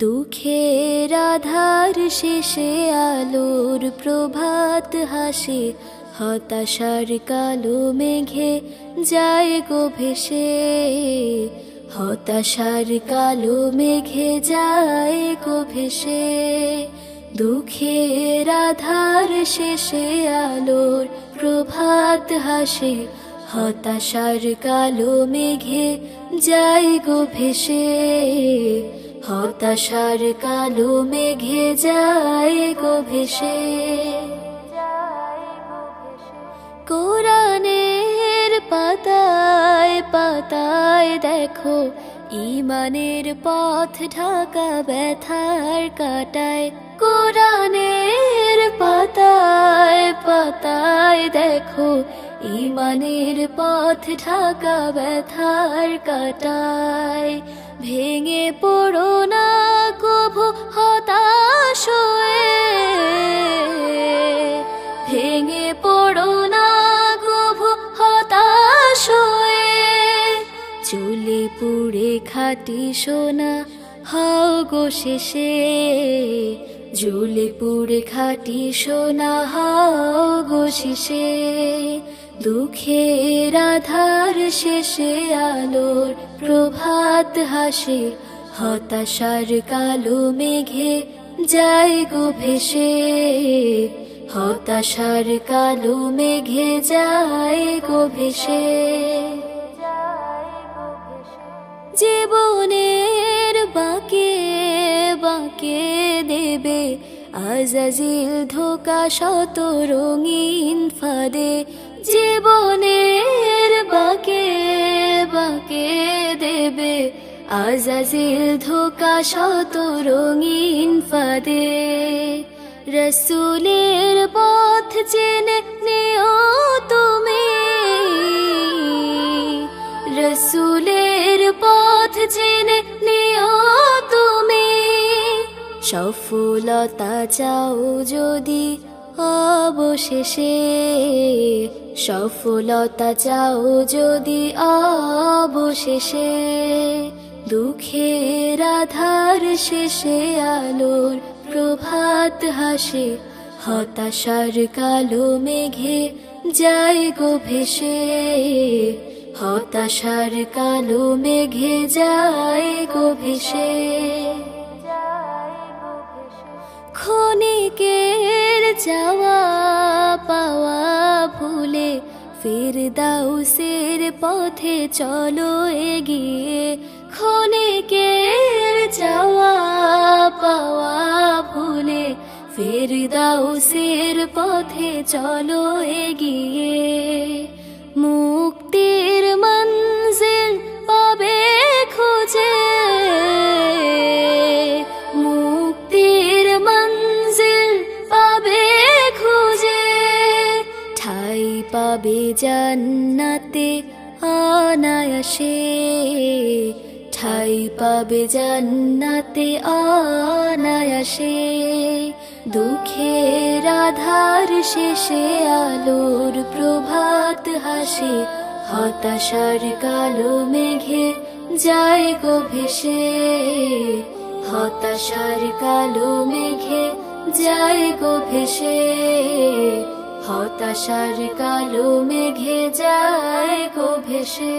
দুঃখের আধার শেষে আলোর প্রভাত হাসে, হতাশার কালো মেঘে যায় গো ভেসে, হতাশার কালো মেঘে যায় গো ভেসে। দুঃখের আধার শেষে আলোর প্রভাত হাসে, হতাশার কালো মেঘে যায় গো ভেসে, হতাশার কালো মেঘে যায় গো ভেসে। কোরআনের পাতায় পাতায় দেখো, ঈমানের পথ ঢাকা ব্যথার কাটায়। কোরআনের পাতায় পাতায় দেখো, ঈমানের পথ ঢাকা ব্যথার কাটায়। ভেঙে পড়ো না কভু হতাশ হয়ে, ভেঙে পড়ো না কভু হতাশ হয়ে। চুলে পুড়ে খাঁটি সোনা হও গো শেষে, জ্বলে পুড়ে খাঁটি সোনা হও গো শেষে। দুঃখের আধার শেষে আলোর প্রভাত হাসে, হতাশার কালো মেঘে যায় গো ভেসে, হতাশার কালো মেঘে যায় গো ভেসে। জীবনের বাঁকে বাঁকে দেবে আজাজিল ধোঁকা শত রঙিন ফাঁদে। জীবনের বাঁকে বাঁকে দেবে আজাজিল ধোঁকা শত রঙিন ফাঁদে। রসুলের পথ চেনে নিও তুমি, রসুলের পথ চেনে নিও তুমি। সফলতা চাও যদি অবশেষে, সফলতা চাও যদি অবশেষে। দুঃখের আধার শেষে আলোর প্রভাত হাসে, হতাশার কালো মেঘে যায় গো ভেসে, হতাশার কালো মেঘে যায় গো ভেসে। ক্ষণিকের যাওয়া পাওয়া ভুলে ফিরদাউসের পথে চলো এগিয়ে। ক্ষণিকের যাওয়া পাওয়া ভুলে ফিরদাউসের পথে চলো এগিয়ে। মুক্তির মঞ্জিল পাবে খুঁজে, মুক্তির মঞ্জিল পাবে খুঁজে। ঠাই পাবে জান্নাতে অনায়াসে, ঠাই পাবে জান্নাতে অনায়াসে। দুঃখের আধার শেষে আলোর প্রভাত হাসে, হতাশার কালো মেঘে যায় গো ভেসে, হতাশার কালো মেঘে যায় গো ভেসে, হতাশার কালো মেঘে যায় গো ভেসে।